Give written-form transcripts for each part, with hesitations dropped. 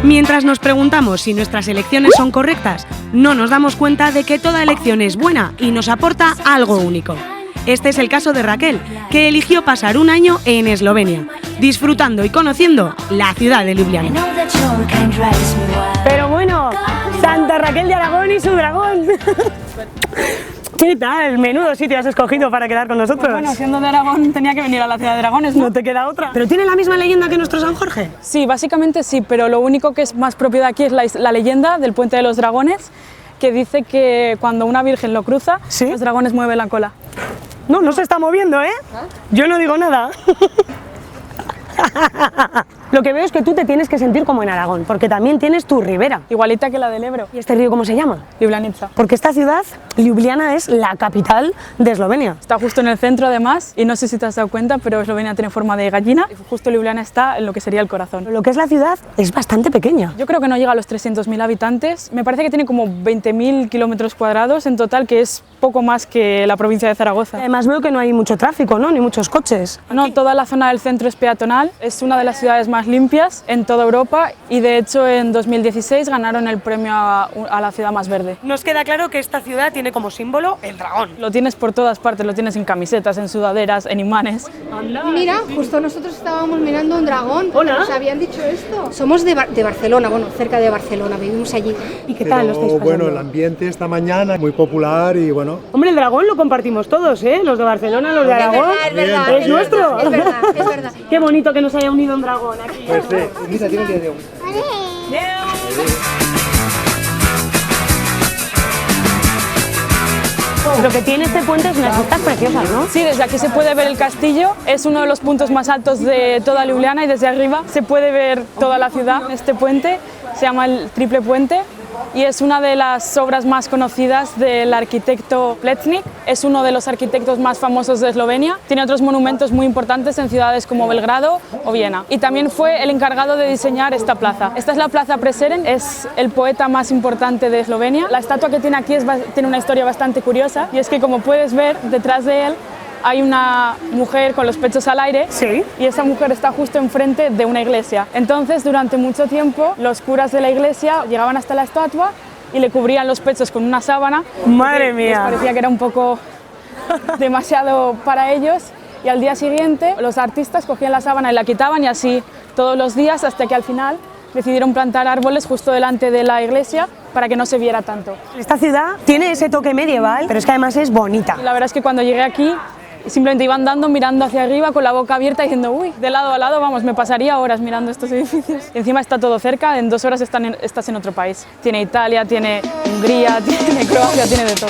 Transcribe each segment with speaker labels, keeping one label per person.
Speaker 1: Mientras nos preguntamos si nuestras elecciones son correctas, no nos damos cuenta de que toda elección es buena y nos aporta algo único. Este es el caso de Raquel, que eligió pasar un año en Eslovenia, disfrutando y conociendo la ciudad de Ljubljana. Pero bueno, Santa Raquel de Aragón y su dragón. ¿Qué tal? Menudo sitio has escogido para quedar con nosotros.
Speaker 2: Pues bueno, siendo de Aragón tenía que venir a la ciudad de dragones, ¿no?
Speaker 1: No te queda otra. ¿Pero tiene la misma leyenda que nuestro San Jorge?
Speaker 2: Sí, básicamente sí, pero lo único que es más propio de aquí es la leyenda del Puente de los Dragones, que dice que cuando una virgen lo cruza,
Speaker 1: ¿sí?,
Speaker 2: los dragones mueven la cola.
Speaker 1: No, no se está moviendo, ¿eh? Yo no digo nada. Lo que veo es que tú te tienes que sentir como en Aragón, porque también tienes tu ribera.
Speaker 2: Igualita que la del Ebro.
Speaker 1: ¿Y este río cómo se llama?
Speaker 2: Ljubljanica.
Speaker 1: Porque esta ciudad, Ljubljana, es la capital de Eslovenia.
Speaker 2: Está justo en el centro además, y no sé si te has dado cuenta, pero Eslovenia tiene forma de gallina, y justo Ljubljana está en lo que sería el corazón.
Speaker 1: Lo que es la ciudad es bastante pequeña.
Speaker 2: Yo creo que no llega a los 300.000 habitantes, me parece que tiene como 20.000 kilómetros cuadrados en total, que es poco más que la provincia de Zaragoza.
Speaker 1: Además veo que no hay mucho tráfico, ¿no? Ni muchos coches.
Speaker 2: No, toda la zona del centro es peatonal, es una de las ciudades más limpias en toda Europa y de hecho en 2016 ganaron el premio a la ciudad más verde.
Speaker 1: Nos queda claro que esta ciudad tiene como símbolo el dragón.
Speaker 2: Lo tienes por todas partes, lo tienes en camisetas, en sudaderas, en imanes.
Speaker 3: Mira, justo nosotros estábamos mirando un dragón.
Speaker 1: Hola.
Speaker 3: ¿Nos habían dicho esto? Somos de Barcelona, bueno, cerca de Barcelona, vivimos allí.
Speaker 1: ¿Y qué tal lo estáis pasando?
Speaker 4: Bueno, el ambiente esta mañana muy popular y bueno.
Speaker 1: Hombre, el dragón lo compartimos todos, ¿eh? Los de Barcelona, los de Aragón.
Speaker 3: Es verdad,
Speaker 1: ¿Es nuestro?
Speaker 3: Es verdad, es verdad.
Speaker 1: Qué bonito que nos haya unido un dragón aquí.
Speaker 4: Pues sí, mira, tiene el día de hoy.
Speaker 1: Lo que tiene este puente es unas vistas preciosas, ¿no?
Speaker 2: Sí, desde aquí se puede ver el castillo, es uno de los puntos más altos de toda Ljubljana y desde arriba se puede ver toda la ciudad. Este puente se llama el Triple Puente y es una de las obras más conocidas del arquitecto Plečnik. Es uno de los arquitectos más famosos de Eslovenia. Tiene otros monumentos muy importantes en ciudades como Belgrado o Viena. Y también fue el encargado de diseñar esta plaza. Esta es la Plaza Preseren, es el poeta más importante de Eslovenia. La estatua que tiene aquí tiene una historia bastante curiosa y es que, como puedes ver, detrás de él hay una mujer con los pechos al aire.
Speaker 1: Sí.
Speaker 2: Y esa mujer está justo enfrente de una iglesia. Entonces, durante mucho tiempo, los curas de la iglesia llegaban hasta la estatua y le cubrían los pechos con una sábana.
Speaker 1: Madre mía.
Speaker 2: Les parecía que era un poco demasiado para ellos. Y al día siguiente, los artistas cogían la sábana y la quitaban, y así todos los días, hasta que al final decidieron plantar árboles justo delante de la iglesia para que no se viera tanto.
Speaker 1: Esta ciudad tiene ese toque medieval, pero es que además es bonita.
Speaker 2: Y la verdad es que cuando llegué aquí, simplemente iba andando, mirando hacia arriba, con la boca abierta, diciendo, uy, de lado a lado, vamos, me pasaría horas mirando estos edificios. Y encima está todo cerca, en 2 horas estás en otro país. Tiene Italia, tiene Hungría, tiene Croacia, tiene de todo.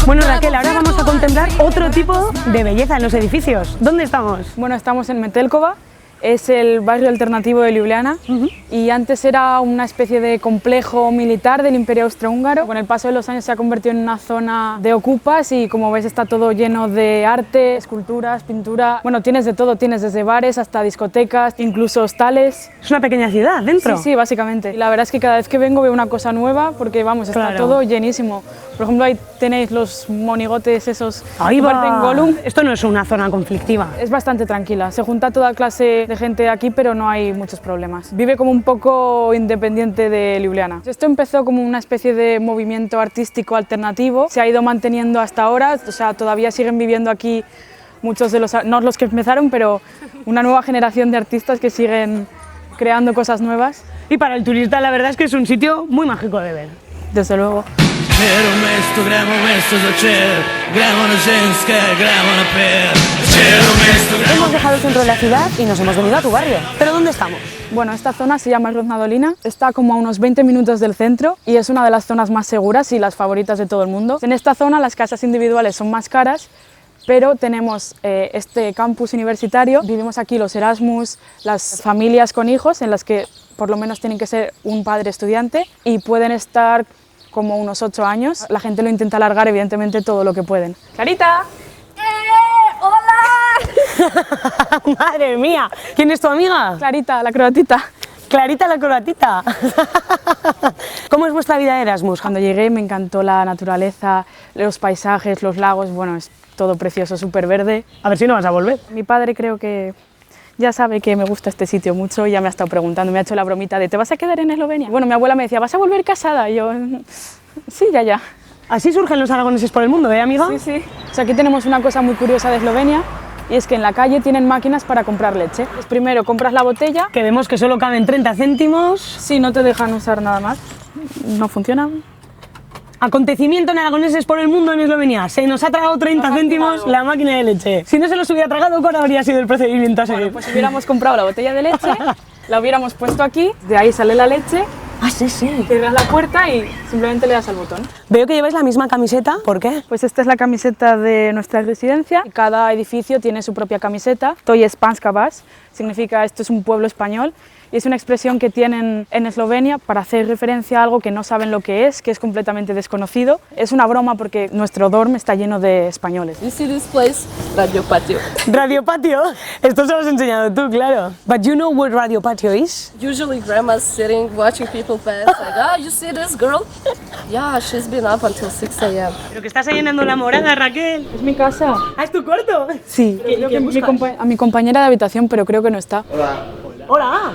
Speaker 1: Bueno, Raquel, ahora vamos a contemplar otro tipo de belleza en los edificios. ¿Dónde estamos?
Speaker 2: Bueno, estamos en Metelkova. Es el barrio alternativo de Ljubljana y antes era una especie de complejo militar del Imperio Austrohúngaro. Con el paso de los años se ha convertido en una zona de ocupas y, como ves, está todo lleno de arte, esculturas, pintura. Bueno, tienes de todo, tienes desde bares hasta discotecas, incluso hostales.
Speaker 1: Es una pequeña ciudad dentro.
Speaker 2: Sí, sí, básicamente. Y la verdad es que cada vez que vengo veo una cosa nueva porque, vamos, está todo llenísimo. Por ejemplo, ahí tenéis los monigotes esos que parecen Gollum.
Speaker 1: Esto no es una zona conflictiva.
Speaker 2: Es bastante tranquila, se junta toda clase de gente aquí, pero no hay muchos problemas. Vive como un poco independiente de Ljubljana. Esto empezó como una especie de movimiento artístico alternativo, se ha ido manteniendo hasta ahora, o sea, todavía siguen viviendo aquí muchos de los, no los que empezaron, pero una nueva generación de artistas que siguen creando cosas nuevas.
Speaker 1: Y para el turista la verdad es que es un sitio muy mágico de ver.
Speaker 2: Desde luego.
Speaker 1: Hemos dejado el centro de la ciudad y nos hemos venido a tu barrio. ¿Pero dónde estamos?
Speaker 2: Bueno, esta zona se llama Grozdna Dolina, está como a unos 20 minutos del centro y es una de las zonas más seguras y las favoritas de todo el mundo. En esta zona las casas individuales son más caras, pero tenemos este campus universitario, vivimos aquí los Erasmus, las familias con hijos, en las que por lo menos tienen que ser un padre estudiante y pueden estar como unos 8 años. La gente lo intenta alargar, evidentemente, todo lo que pueden. ¡Clarita!
Speaker 1: ¡Hola! ¡Madre mía! ¿Quién es tu amiga?
Speaker 2: Clarita, la croatita.
Speaker 1: Clarita la croatita. ¿Cómo es vuestra vida de Erasmus?
Speaker 2: Cuando llegué me encantó la naturaleza, los paisajes, los lagos, bueno, es todo precioso, súper verde.
Speaker 1: A ver si no vas a volver.
Speaker 2: Mi padre creo que ya sabe que me gusta este sitio mucho y ya me ha estado preguntando, me ha hecho la bromita de ¿te vas a quedar en Eslovenia? Bueno, mi abuela me decía, ¿vas a volver casada? Y yo, sí, ya.
Speaker 1: Así surgen los aragoneses por el mundo, ¿eh, amiga?
Speaker 2: Sí. O sea, aquí tenemos una cosa muy curiosa de Eslovenia y es que en la calle tienen máquinas para comprar leche. Pues primero compras la botella.
Speaker 1: Que vemos que solo caben 30 céntimos.
Speaker 2: Sí, no te dejan usar nada más. No funciona.
Speaker 1: Acontecimiento en aragoneses por el mundo en Eslovenia. Se nos ha tragado 30 céntimos la máquina de leche. Si no se los hubiera tragado, ¿cuál habría sido el procedimiento a seguir?
Speaker 2: Bueno, pues si hubiéramos comprado la botella de leche, la hubiéramos puesto aquí, de ahí sale la leche,
Speaker 1: Ah, sí.
Speaker 2: cierras la puerta y simplemente le das al botón.
Speaker 1: Veo que lleváis la misma camiseta. ¿Por qué?
Speaker 2: Pues esta es la camiseta de nuestra residencia. Cada edificio tiene su propia camiseta. To je Spanska vas, significa esto es un pueblo español. Y es una expresión que tienen en Eslovenia para hacer referencia a algo que no saben lo que es completamente desconocido. Es una broma porque nuestro dorm está lleno de españoles.
Speaker 5: You see this place? Radio Patio.
Speaker 1: Radio Patio. Esto se lo has enseñado tú, claro. But you know what Radio Patio is?
Speaker 5: Usually grandma's sitting, watching people pass, like, you see this girl? Yeah, she's been up until 6 a.m.
Speaker 1: Pero que estás llenando la morada, Raquel.
Speaker 2: ¿Es mi casa?
Speaker 1: ¿Ah, es tu cuarto?
Speaker 2: Sí, a mi compañera de habitación, pero creo que no está.
Speaker 1: Hola.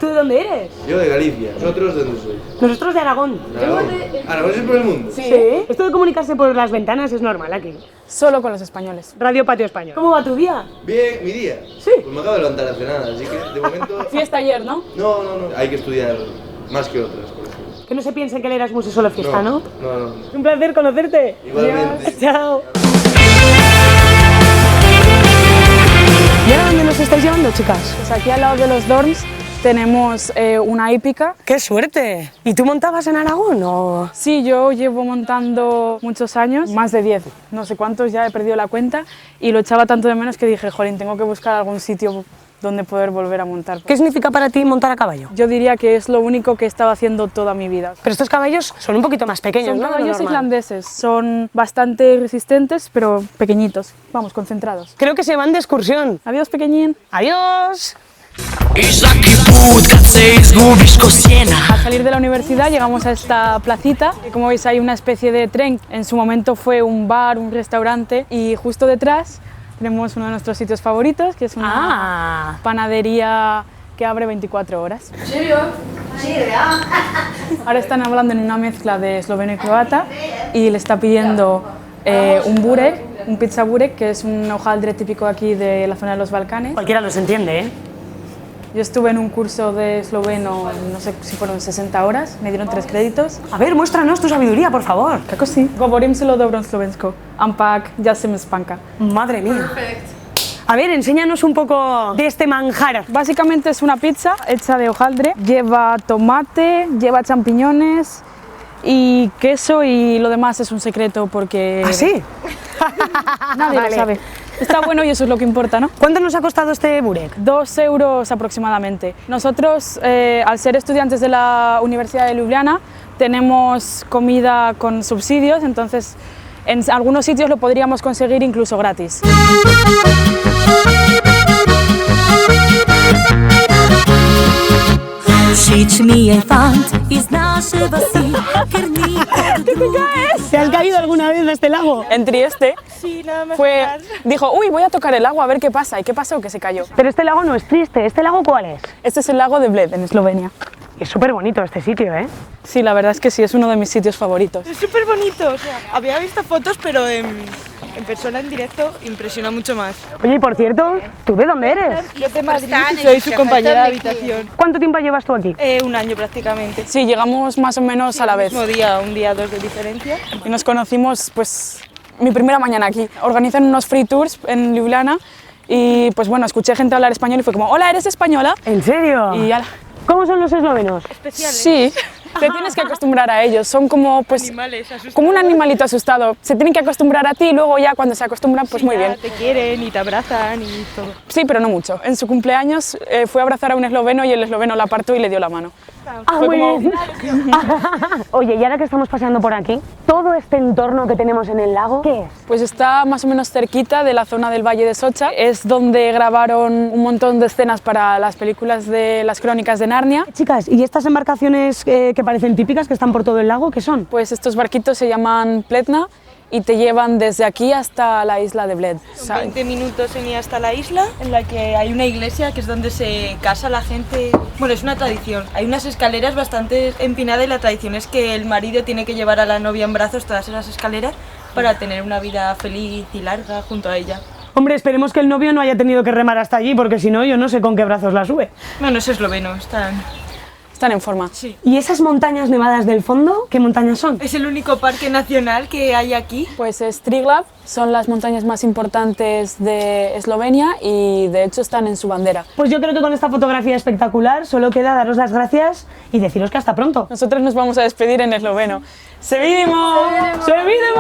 Speaker 1: ¿Tú de dónde eres?
Speaker 6: Yo de Galicia. ¿Vosotros de dónde sois?
Speaker 1: Nosotros de Aragón.
Speaker 6: ¿Aragón es por el mundo?
Speaker 1: Sí. Esto de comunicarse por las ventanas es normal aquí.
Speaker 2: Solo con los españoles.
Speaker 1: Radio Patio Español. ¿Cómo va tu día?
Speaker 6: Bien, mi día.
Speaker 1: Sí.
Speaker 6: Pues me acabo de levantar hace nada, así que de momento...
Speaker 2: Fiesta ayer, ¿no?
Speaker 6: No. Hay que estudiar más que otras, por ejemplo.
Speaker 1: Que no se piensen que el Erasmus es solo fiesta, ¿no?
Speaker 6: No.
Speaker 1: Es un placer conocerte.
Speaker 6: Igualmente.
Speaker 1: Chao. ¿Y ahora dónde nos estáis llevando, chicas?
Speaker 2: Pues aquí al lado de los dorms tenemos una hípica.
Speaker 1: ¡Qué suerte! ¿Y tú montabas en Aragón o...?
Speaker 2: Sí, yo llevo montando muchos años, más de 10, no sé cuántos, ya he perdido la cuenta y lo echaba tanto de menos que dije, jolín, tengo que buscar algún sitio donde poder volver a montar.
Speaker 1: ¿Qué significa para ti montar a caballo?
Speaker 2: Yo diría que es lo único que he estado haciendo toda mi vida.
Speaker 1: Pero estos caballos son un poquito más pequeños,
Speaker 2: Son
Speaker 1: ¿no?
Speaker 2: caballos
Speaker 1: Normal.
Speaker 2: islandeses, son bastante resistentes, pero pequeñitos, vamos, concentrados.
Speaker 1: Creo que se van de excursión.
Speaker 2: Adiós, pequeñín.
Speaker 1: ¡Adiós!
Speaker 2: Al salir de la universidad llegamos a esta placita y como veis hay una especie de tren. En su momento fue un bar, un restaurante y justo detrás tenemos uno de nuestros sitios favoritos, que es una panadería que abre 24 horas. Ahora están hablando en una mezcla de esloveno y croata y le está pidiendo un burek, un pizza burek, que es un hojaldre típico aquí de la zona de los Balcanes.
Speaker 1: Cualquiera los entiende, ¿eh?
Speaker 2: Yo estuve en un curso de esloveno, no sé si fueron 60 horas, me dieron 3 créditos.
Speaker 1: A ver, muéstranos tu sabiduría, por favor.
Speaker 2: Kako si? Govorim zelo dobro slovensko, ampak ja sem iz Spanka.
Speaker 1: Madre mía. A ver, enséñanos un poco de este manjar.
Speaker 2: Básicamente es una pizza hecha de hojaldre, lleva tomate, lleva champiñones y queso y lo demás es un secreto porque...
Speaker 1: ¿Ah, sí?
Speaker 2: Nadie lo sabe. Está bueno y eso es lo que importa, ¿no?
Speaker 1: ¿Cuánto nos ha costado este burek?
Speaker 2: 2 euros aproximadamente. Nosotros, al ser estudiantes de la Universidad de Ljubljana, tenemos comida con subsidios, entonces en algunos sitios lo podríamos conseguir incluso gratis.
Speaker 1: ¿Te has caído alguna vez de este lago?
Speaker 2: En Trieste dijo, uy, voy a tocar el agua a ver qué pasa. ¿Y qué pasó? Que se cayó.
Speaker 1: Pero este lago no es triste. ¿Este lago cuál es?
Speaker 2: Este es el lago de Bled, en Eslovenia.
Speaker 1: Es súper bonito este sitio, ¿eh?
Speaker 2: Sí, la verdad es que sí, es uno de mis sitios favoritos.
Speaker 7: Es súper bonito, o sea, había visto fotos, pero en persona, en directo, impresiona mucho más.
Speaker 1: Oye, y por cierto, ¿tú de dónde eres?
Speaker 7: Yo de Madrid y soy su compañera de habitación.
Speaker 1: ¿Cuánto tiempo llevas tú aquí?
Speaker 7: Un año prácticamente.
Speaker 2: Sí, llegamos más o menos a la vez.
Speaker 7: Mismo día, un día, 2 de diferencia.
Speaker 2: Y nos conocimos, pues, mi primera mañana aquí. Organizan unos free tours en Ljubljana y, pues bueno, escuché gente hablar español y fue como, hola, ¿eres española?
Speaker 1: ¿En serio?
Speaker 2: Y ala.
Speaker 1: ¿Cómo son los eslovenos?
Speaker 7: Especiales.
Speaker 2: Sí, te tienes que acostumbrar a ellos. Son como, pues,
Speaker 7: Animales asustados.
Speaker 2: como un animalito asustado. Se tienen que acostumbrar a ti y luego ya cuando se acostumbran, pues muy bien.
Speaker 7: Te quieren y te abrazan y todo.
Speaker 2: Sí, pero no mucho. En su cumpleaños fue a abrazar a un esloveno y el esloveno la apartó y le dio la mano.
Speaker 1: Ah,
Speaker 2: Fue
Speaker 1: muy
Speaker 2: como-
Speaker 1: bien. Oye, y ahora que estamos paseando por aquí, todo este entorno que tenemos en el lago, ¿qué es?
Speaker 2: Pues está más o menos cerquita de la zona del Valle de Socha. Es donde grabaron un montón de escenas para las películas de las Crónicas de Narnia.
Speaker 1: Chicas, ¿y estas embarcaciones que parecen típicas, que están por todo el lago, qué son?
Speaker 2: Pues estos barquitos se llaman pletna y te llevan desde aquí hasta la isla de Bled.
Speaker 7: Son 20 minutos en ir hasta la isla, en la que hay una iglesia que es donde se casa la gente. Bueno, es una tradición. Hay unas escaleras bastante empinadas y la tradición es que el marido tiene que llevar a la novia en brazos todas esas escaleras para tener una vida feliz y larga junto a ella.
Speaker 1: Hombre, esperemos que el novio no haya tenido que remar hasta allí, porque si no, yo no sé con qué brazos la sube.
Speaker 7: Bueno, es esloveno, están...
Speaker 2: Están en forma.
Speaker 7: Sí.
Speaker 1: ¿Y esas montañas nevadas del fondo, qué montañas son?
Speaker 7: Es el único parque nacional que hay aquí.
Speaker 2: Pues es Triglav, son las montañas más importantes de Eslovenia y de hecho están en su bandera.
Speaker 1: Pues yo creo que con esta fotografía espectacular solo queda daros las gracias y deciros que hasta pronto.
Speaker 2: Nosotros nos vamos a despedir en esloveno. ¡Se vidimo! ¡Se vidimo!